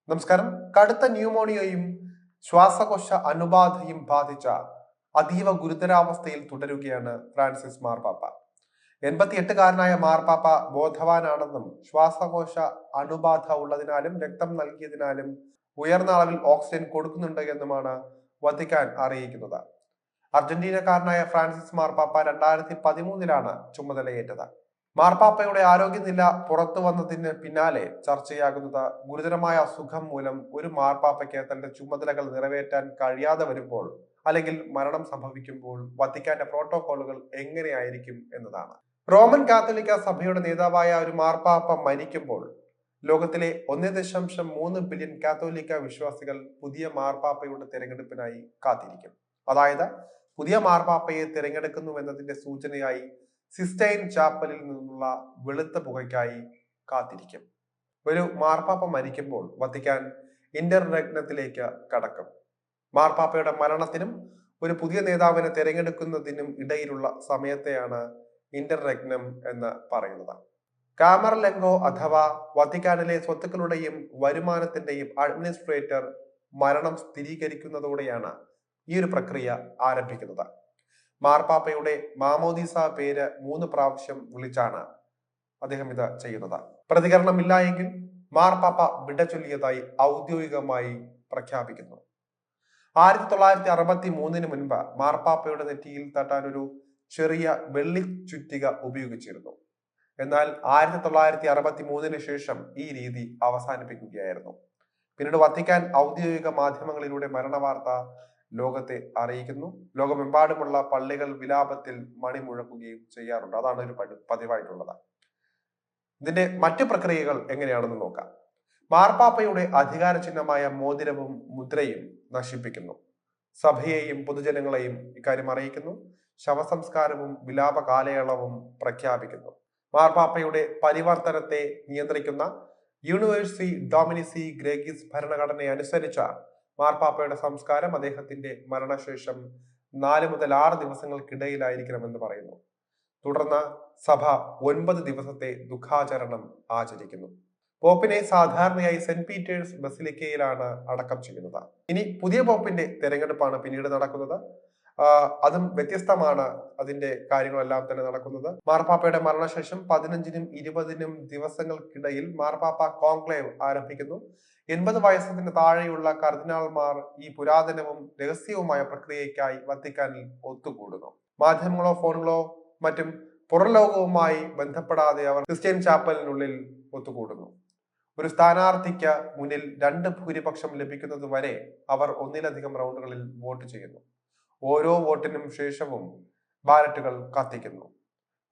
നമസ്കാരം. കടുത്ത ന്യൂമോണിയയും ശ്വാസകോശ അണുബാധയും ബാധിച്ച അതീവ ഗുരുതരാവസ്ഥയിൽ തുടരുകയാണ് ഫ്രാൻസിസ് മാർപ്പാപ്പ. 88-കാരനായ മാർപ്പാപ്പ ബോധവാനാണെന്നും ശ്വാസകോശ അണുബാധ ഉള്ളതിനാലും രക്തം നൽകിയതിനാലും ഉയർന്ന അളവിൽ ഓക്സിജൻ കൊടുക്കുന്നുണ്ട് എന്നുമാണ് വത്തിക്കാൻ അറിയിക്കുന്നത്. അർജന്റീനക്കാരനായ ഫ്രാൻസിസ് മാർപ്പാപ്പ 2013 ചുമതലയേറ്റത്. മാർപ്പാപ്പയുടെ ആരോഗ്യനില പുറത്തു വന്നതിന് പിന്നാലെ ചർച്ചയാകുന്നത് ഗുരുതരമായ അസുഖം മൂലം ഒരു മാർപ്പാപ്പയ്ക്ക് തന്റെ ചുമതലകൾ നിറവേറ്റാൻ കഴിയാതെ വരുമ്പോൾ അല്ലെങ്കിൽ മരണം സംഭവിക്കുമ്പോൾ വത്തിക്കാന്റെ പ്രോട്ടോകോളുകൾ എങ്ങനെയായിരിക്കും എന്നതാണ്. റോമൻ കാത്തോലിക്ക സഭയുടെ നേതാവായ ഒരു മാർപ്പാപ്പ മരിക്കുമ്പോൾ ലോകത്തിലെ 1.3 ബില്യൺ കാത്തോലിക്ക വിശ്വാസികൾ പുതിയ മാർപ്പാപ്പയുടെ തിരഞ്ഞെടുപ്പിനായി കാത്തിരിക്കും. അതായത് പുതിയ മാർപ്പാപ്പയെ തിരഞ്ഞെടുക്കുന്നു എന്നതിന്റെ സൂചനയായി സിസ്റ്റൈൻ ചാപ്പലിൽ നിന്നുള്ള വെളുത്ത പുകയ്ക്കായി കാത്തിരിക്കും. ഒരു മാർപ്പാപ്പ മരിക്കുമ്പോൾ വത്തിക്കാൻ ഇന്റർരഗ്നത്തിലേക്ക് കടക്കും. മാർപ്പാപ്പയുടെ മരണത്തിനും ഒരു പുതിയ നേതാവിനെ തിരഞ്ഞെടുക്കുന്നതിനും ഇടയിലുള്ള സമയത്തെയാണ് ഇന്റർരഗ്നം എന്ന് പറയുന്നത്. കാമർലെങ്കോ അഥവാ വത്തിക്കാനിലെ സ്വത്തുക്കളുടെയും വരുമാനത്തിന്റെയും അഡ്മിനിസ്ട്രേറ്റർ മരണം സ്ഥിരീകരിക്കുന്നതോടെയാണ് ഈ ഒരു പ്രക്രിയ ആരംഭിക്കുന്നത്. മാർപ്പാപ്പയുടെ മാമോദീസ പേര് 3 പ്രാവശ്യം വിളിച്ചാണ് അദ്ദേഹം ഇത് ചെയ്യുന്നത്. പ്രതികരണമില്ല എങ്കിൽ മാർപ്പാപ്പ വിട ചൊല്ലിയതായി ഔദ്യോഗികമായി പ്രഖ്യാപിക്കുന്നു. 1963 മുൻപ് മാർപ്പാപ്പയുടെ നെറ്റിയിൽ തട്ടാൻ ഒരു ചെറിയ വെള്ളി ചുറ്റിക ഉപയോഗിച്ചിരുന്നു. എന്നാൽ 1963 ശേഷം ഈ രീതി അവസാനിപ്പിക്കുകയായിരുന്നു. പിന്നീട് വത്തിക്കാൻ ഔദ്യോഗിക മാധ്യമങ്ങളിലൂടെ മരണവാർത്ത ലോകത്തെ അറിയിക്കുന്നു. ലോകമെമ്പാടുമുള്ള പള്ളികൾ വിലാപത്തിൽ മണി മുഴക്കുകയും ചെയ്യാറുണ്ട്. അതാണ് ഒരു പതിവായിട്ടുള്ളത്. ഇതിന്റെ മറ്റു പ്രക്രിയകൾ എങ്ങനെയാണെന്ന് നോക്കാം. മാർപ്പാപ്പയുടെ അധികാര ചിഹ്നമായ മോതിരവും മുദ്രയും നശിപ്പിക്കുന്നു. സഭയെയും പൊതുജനങ്ങളെയും ഇക്കാര്യം അറിയിക്കുന്നു. ശവസംസ്കാരവും വിലാപ കാലയളവും പ്രഖ്യാപിക്കുന്നു. മാർപ്പാപ്പയുടെ പരിവർത്തനത്തെ നിയന്ത്രിക്കുന്ന യൂണിവേഴ്സി ഡോമിനിസി ഗ്രേഗിസ് ഭരണഘടനയെ അനുസരിച്ച മാർപ്പാപ്പയുടെ സംസ്കാരം അദ്ദേഹത്തിന്റെ മരണശേഷം 4 മുതൽ 6 ദിവസങ്ങൾക്കിടയിലായിരിക്കണമെന്ന് പറയുന്നു. തുടർന്ന് സഭ 9 ദിവസത്തെ ദുഃഖാചരണം ആചരിക്കുന്നു. പോപ്പിനെ സാധാരണയായി സെന്റ് പീറ്റേഴ്സ് ബസിലിക്കയിലാണ് അടക്കം ചെയ്യുന്നത്. ഇനി പുതിയ പോപ്പിന്റെ തെരഞ്ഞെടുപ്പാണ് പിന്നീട് നടക്കുന്നത്. അതും വ്യത്യസ്തമാണ്. അതിന്റെ കാര്യങ്ങളെല്ലാം തന്നെ നടക്കുന്നത് മാർപ്പാപ്പയുടെ മരണശേഷം 15-നും 20-നും ദിവസങ്ങൾക്കിടയിൽ മാർപ്പാപ്പ കോൺക്ലേവ് ആരംഭിക്കുന്നു. 80 വയസ്സിന് താഴെയുള്ള കർദിനാൾമാർ ഈ പുരാതനവും രഹസ്യവുമായ പ്രക്രിയയ്ക്കായി വത്തിക്കാനിൽ ഒത്തുകൂടുന്നു. മാധ്യമങ്ങളോ ഫോണുകളോ മറ്റും പുറംലോകവുമായി ബന്ധപ്പെടാതെ അവർ ക്രിസ്ത്യൻ ചാപ്പലിനുള്ളിൽ ഒത്തുകൂടുന്നു. ഒരു സ്ഥാനാർത്ഥിക്ക് മുന്നിൽ 2 ഭൂരിപക്ഷം ലഭിക്കുന്നത് വരെ അവർ ഒന്നിലധികം റൗണ്ടുകളിൽ വോട്ട് ചെയ്യുന്നു. ഓരോ വോട്ടിനും ശേഷവും ബാലറ്റുകൾ കത്തിക്കുന്നു.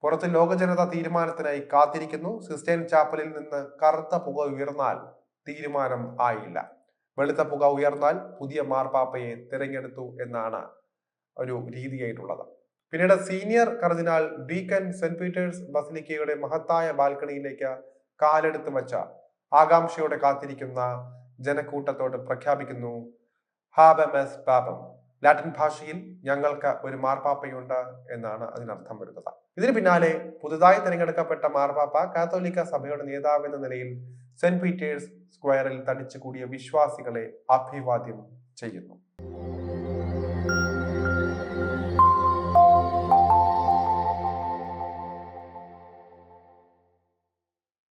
പുറത്ത് ലോകജനത തീരുമാനത്തിനായി കാത്തിരിക്കുന്നു. സിസ്റ്റൈൻ ചാപ്പലിൽ നിന്ന് കറുത്ത പുക ഉയർന്നാൽ തീരുമാനം ആയില്ല. വെളുത്ത പുക ഉയർന്നാൽ പുതിയ മാർപ്പാപ്പയെ തിരഞ്ഞെടുത്തു എന്നാണ് ഒരു രീതിയായിട്ടുള്ളത്. പിന്നീട് സീനിയർ കർദിനാൾ ഡീക്കൻ സെന്റ് പീറ്റേഴ്സ് ബസിലിക്കയുടെ മഹത്തായ ബാൽക്കണിയിലേക്ക് കാലെടുത്ത് വച്ച ആകാംക്ഷയോടെ കാത്തിരിക്കുന്ന ജനക്കൂട്ടത്തോട് പ്രഖ്യാപിക്കുന്നു, ഹാബെമസ് പാപം. ലാറ്റിൻ ഭാഷയിൽ ഞങ്ങൾക്ക് ഒരു മാർപ്പാപ്പയുണ്ട് എന്നാണ് അതിനർത്ഥം വരുന്നത്. ഇതിന് പിന്നാലെ പുതുതായി തിരഞ്ഞെടുക്കപ്പെട്ട മാർപ്പാപ്പ കാത്തോലിക്ക സഭയുടെ നേതാവ് എന്ന നിലയിൽ സെന്റ് പീറ്റേഴ്സ് സ്ക്വയറിൽ തടിച്ചുകൂടിയ വിശ്വാസികളെ അഭിവാദ്യം ചെയ്യുന്നു.